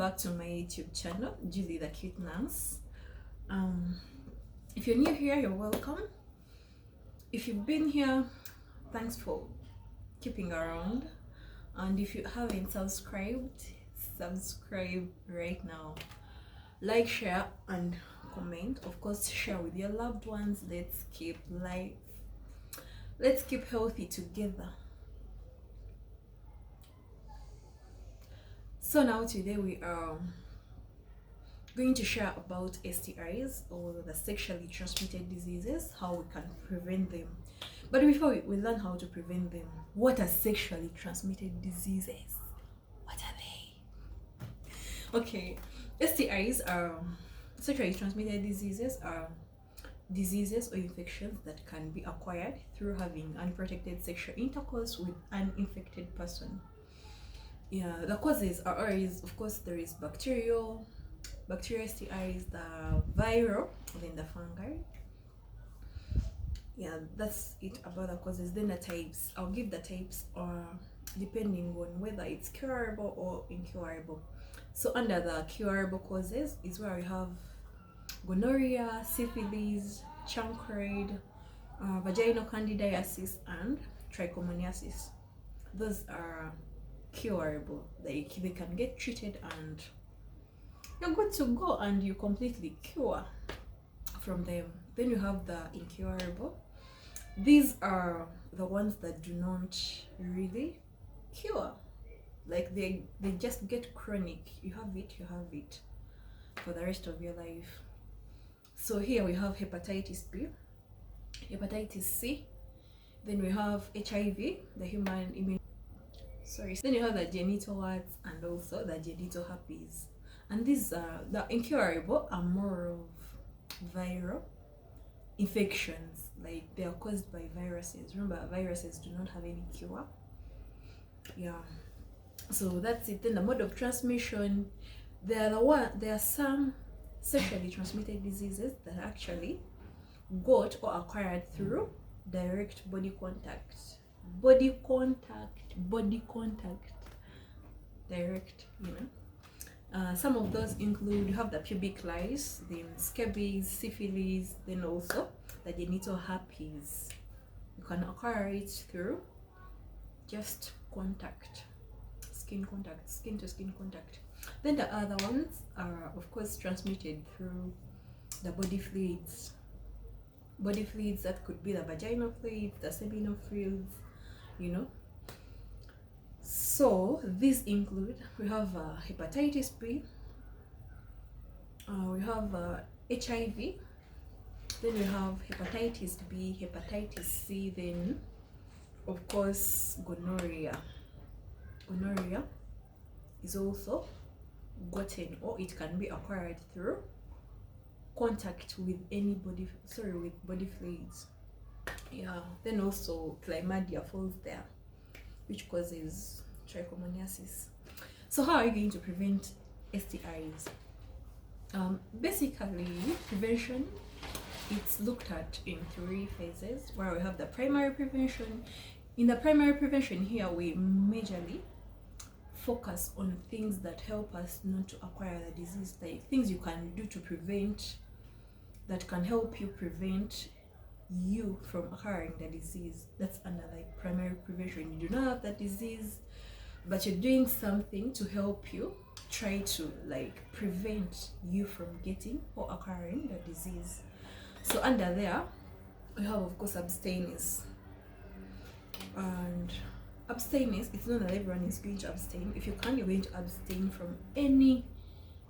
back to my YouTube channel, Julie the Cute Nurse. If you're new here, you're welcome. If you've been here, thanks for keeping around. And if you haven't subscribed, subscribe right now. Like, share, and comment. Of course, share with your loved ones. Let's keep life. Let's keep healthy together. So now today we are going to share about STIs, or the sexually transmitted diseases, how we can prevent them. But before we learn how to prevent them, what are sexually transmitted diseases? What are they? Okay, STIs are sexually transmitted diseases, are diseases or infections that can be acquired through having unprotected sexual intercourse with an infected person. Yeah, the causes are always, of course, there is bacterial STIs, the viral, then the fungi. Yeah, that's it about the causes. Then the types, I'll give the types depending on whether it's curable or incurable. So under the curable causes is where we have gonorrhea, syphilis, chancroid, vaginal candidiasis, and trichomoniasis. Those are curable. They can get treated and you're good to go, and you completely cure from them. Then you have the incurable. These are the ones that do not really cure. Like they just get chronic. You have it for the rest of your life. So here we have hepatitis B, hepatitis C, then we have HIV, the human immune. Then you have the genital warts and also the genital herpes. And these are the incurable are more of viral infections, like they are caused by viruses. Remember, viruses do not have any cure. Yeah, so that's it. Then the mode of transmission, there are some sexually transmitted diseases that actually got or acquired through direct body contact, direct, some of those include, you have the pubic lice, then scabies, syphilis, then also the genital herpes. You can acquire it through just contact, skin to skin contact. Then the other ones are, of course, transmitted through the body fluids. Body fluids, that could be the vaginal fluids, the seminal fluids, So these include, we have hepatitis B, we have HIV, then we have hepatitis B, hepatitis C, then of course gonorrhea. Gonorrhea is also gotten, or it can be acquired through contact with with body fluids. Yeah, then also chlamydia falls there, which causes trichomoniasis. So how are you going to prevent STIs? Basically, prevention, it's looked at in 3 phases, where we have the primary prevention. In the primary prevention here, we majorly focus on things that help us not to acquire the disease, like things you can do to prevent, that can help you prevent you from acquiring the disease. That's under like primary prevention. You do not have that disease, but you're doing something to help you try to like prevent you from getting or acquiring the disease. So under there we have, of course, abstinence. And abstinence, it's not that everyone is going to abstain. If you can, you're going to abstain from any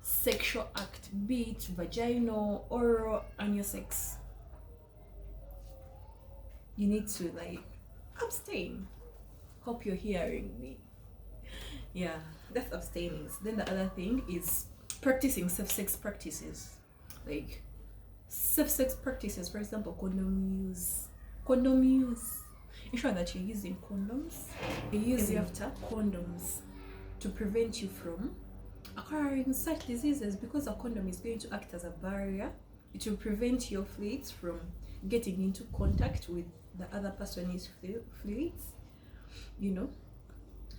sexual act, be it vaginal, oral, anal sex. You need to like abstain. Hope you're hearing me. Yeah, that's abstinence. Then the other thing is practicing safe sex practices, like safe sex practices, for example, condom use. Ensure that you're using condoms. You're using after condoms to prevent you from acquiring such diseases, because a condom is going to act as a barrier. It will prevent your fluids from getting into contact with the other person's fluids,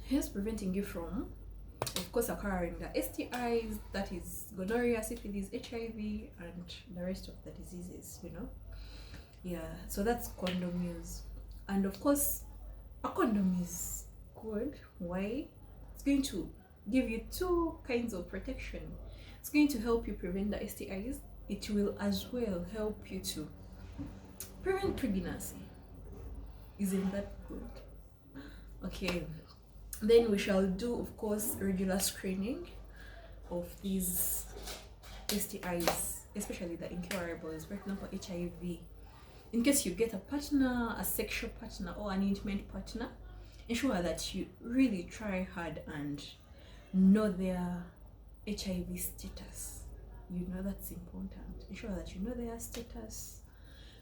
hence preventing you from of course, acquiring the STIs, that is gonorrhea, syphilis, HIV, and the rest of the diseases, you know. Yeah, so that's condom use. And of course, a condom is good. Why? It's going to give you two kinds of protection. It's going to help you prevent the STIs. It will as well help you to prevent pregnancy. Isn't that good? Okay, then we shall do, of course, regular screening of these STIs, especially the incurables, for example, HIV. In case you get a partner, a sexual partner, or an intimate partner, ensure that you really try hard and know their HIV status. You know, that's important. Ensure that you know their status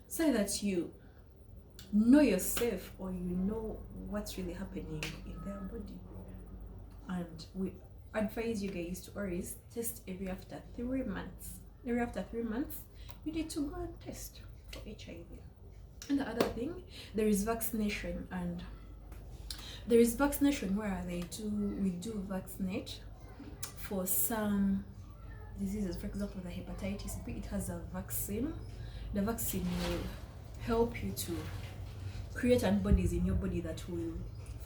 so that you know yourself, or you know what's really happening in their body. And we advise you guys to always test every after 3 months. Every after 3 months, you need to go and test for HIV. And the other thing, there is vaccination, and there is vaccination where we do vaccinate for some diseases. For example, the hepatitis B, it has a vaccine. The vaccine will help you to create antibodies in your body that will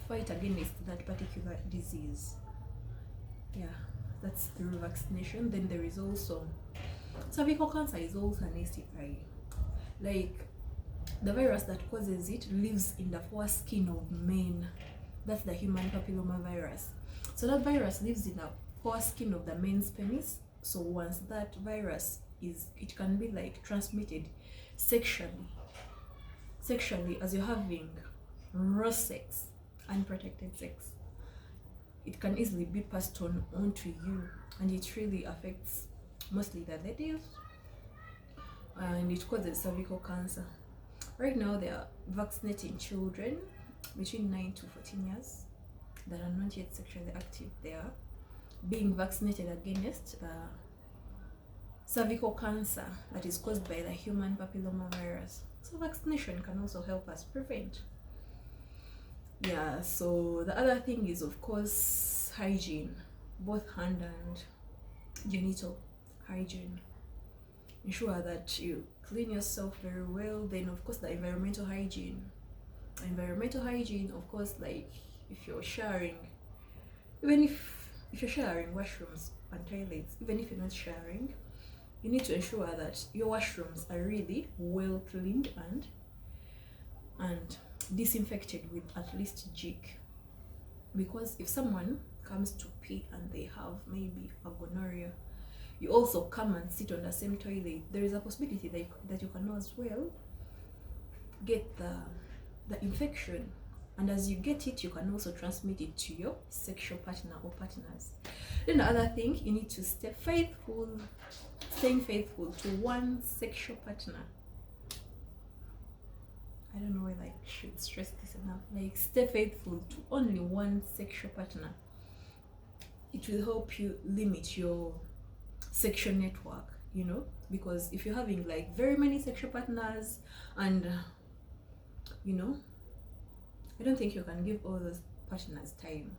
fight against that particular disease. Yeah, that's through vaccination. Then there is also cervical cancer, is also an STI. Like, the virus that causes it lives in the foreskin of men. That's the human papillomavirus. So that virus lives in the foreskin of the men's penis. So once that virus it can be like transmitted sexually as you're having raw sex, unprotected sex. It can easily be passed onto you, and it really affects mostly the ladies, and it causes cervical cancer. Right now, they are vaccinating children between 9 to 14 years that are not yet sexually active. They are being vaccinated against cervical cancer that is caused by the human papillomavirus. So vaccination can also help us prevent. Yeah, so the other thing is, of course, hygiene, both hand and genital hygiene. Ensure that you clean yourself very well. Then, of course, the environmental hygiene. Of course, like if you're showering, even if you're showering washrooms and toilets, even if you're not showering, you need to ensure that your washrooms are really well cleaned and disinfected with at least jig. Because if someone comes to pee and they have maybe a gonorrhea, you also come and sit on the same toilet, there is a possibility that you can as well get the infection. And as you get it, you can also transmit it to your sexual partner or partners. Then the other thing, you need to staying faithful to one sexual partner. I don't know whether I should stress this enough. Like, stay faithful to only one sexual partner. It will help you limit your sexual network, you know, because if you're having like very many sexual partners, and you know, I don't think you can give all those partners time,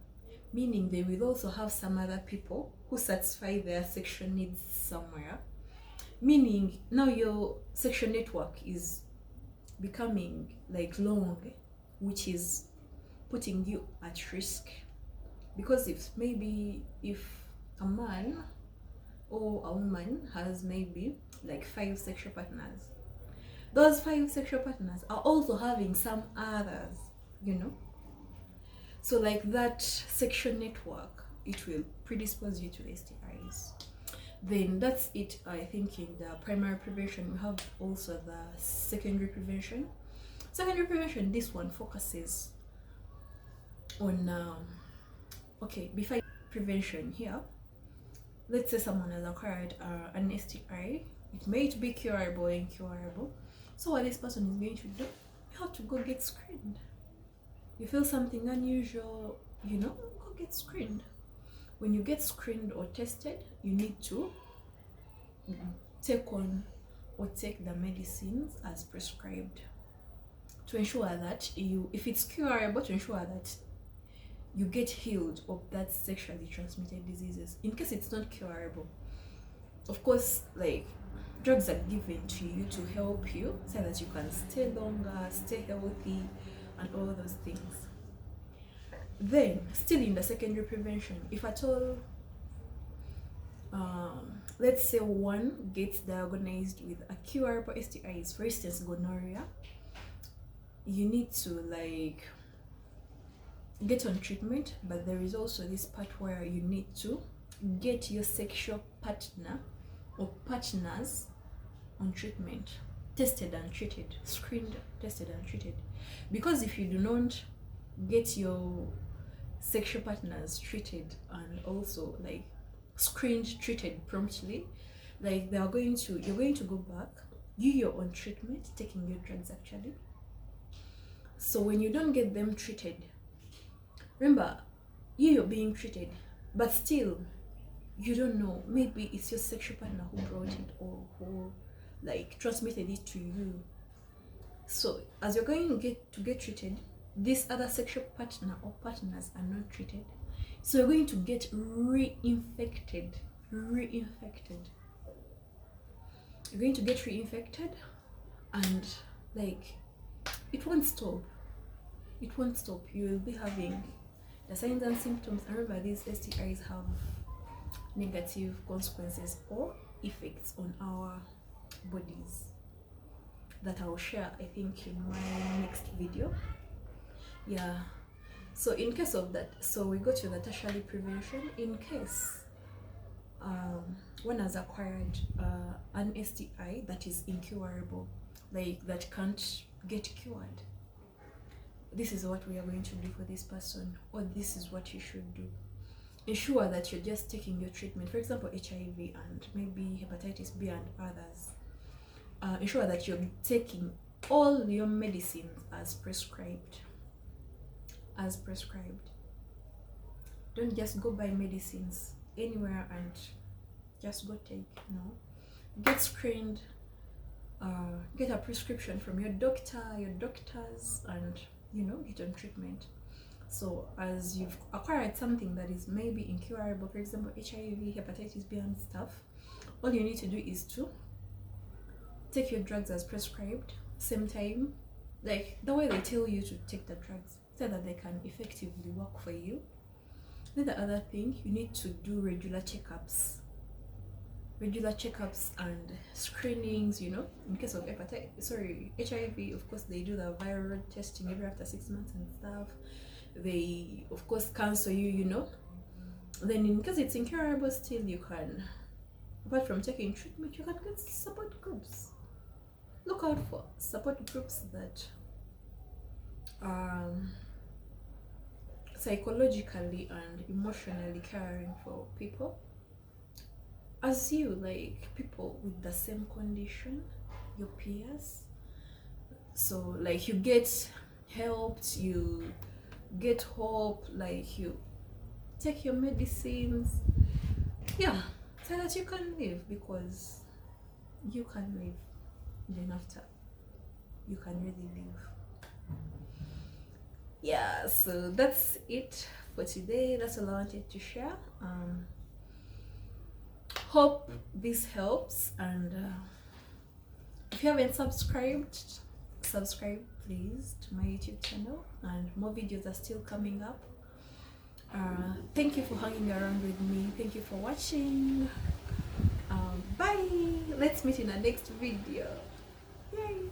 meaning they will also have some other people who satisfy their sexual needs somewhere, meaning now your sexual network is becoming like long, which is putting you at risk. Because if a man or a woman has maybe like 5 sexual partners, those 5 sexual partners are also having some others, you know. So like that sexual network, it will predispose you to STIs. Then that's it, I think. In the primary prevention, we have also the secondary prevention. This one focuses on before prevention. Here, let's say someone has acquired an STI. It may be curable or incurable. So what this person is going to do, you have to go get screened. You feel something unusual, you know, go get screened. When you get screened or tested, you need to take the medicines as prescribed to ensure that if it's curable, to ensure that you get healed of that sexually transmitted diseases. In case it's not curable, of course, like, drugs are given to you to help you so that you can stay longer, stay healthy, and all those things. Then, still in the secondary prevention, if at all, let's say one gets diagnosed with a curable STIs, for instance, gonorrhea, you need to like get on treatment, but there is also this part where you need to get your sexual partner or partners on treatment, tested and treated, screened, tested and treated. Because if you do not get your sexual partners treated and also like screened, treated promptly, like you're going to go back, you're on treatment, taking your drugs actually. So when you don't get them treated, remember, you're being treated, but still you don't know, maybe it's your sexual partner who brought it or who like transmitted it to you. So as you're going to get treated, this other sexual partner or partners are not treated, so you're going to get reinfected. You're going to get reinfected, and like it won't stop. You will be having the signs and symptoms. And remember, these STIs have negative consequences or effects on our bodies that I'll share, I think, in my next video. Yeah, so in case of that, so we go to the tertiary prevention. In case one has acquired an STI that is incurable, like that can't get cured, this is what we are going to do for this person, or this is what you should do. Ensure that you're just taking your treatment, for example HIV and maybe hepatitis B and others. Ensure that you're taking all your medicines as prescribed. Don't just go buy medicines anywhere and just go take. No, get screened, get a prescription from your doctor, your doctors, and get on treatment. So as you've acquired something that is maybe incurable, for example HIV, hepatitis B and stuff, all you need to do is to take your drugs as prescribed, same time, like the way they tell you to take the drugs, so that they can effectively work for you. Then the other thing, you need to do regular checkups and screenings. In case of HIV, of course they do the viral testing every after 6 months and stuff. They of course cancel you. Then in case it's incurable, still you can, apart from taking treatment, you can get support groups. Look out for support groups that psychologically and emotionally caring for people as you, like people with the same condition, your peers. So like you get helped, you get hope, like you take your medicines, yeah, so that you can live, because you can live. Then after, you can really live. Yeah, so that's it for today. That's all I wanted to share. Hope this helps, and if you haven't subscribed, subscribe please to my YouTube channel, and more videos are still coming up. Thank you for hanging around with me. Thank you for watching. Bye. Let's meet in the next video. Yay.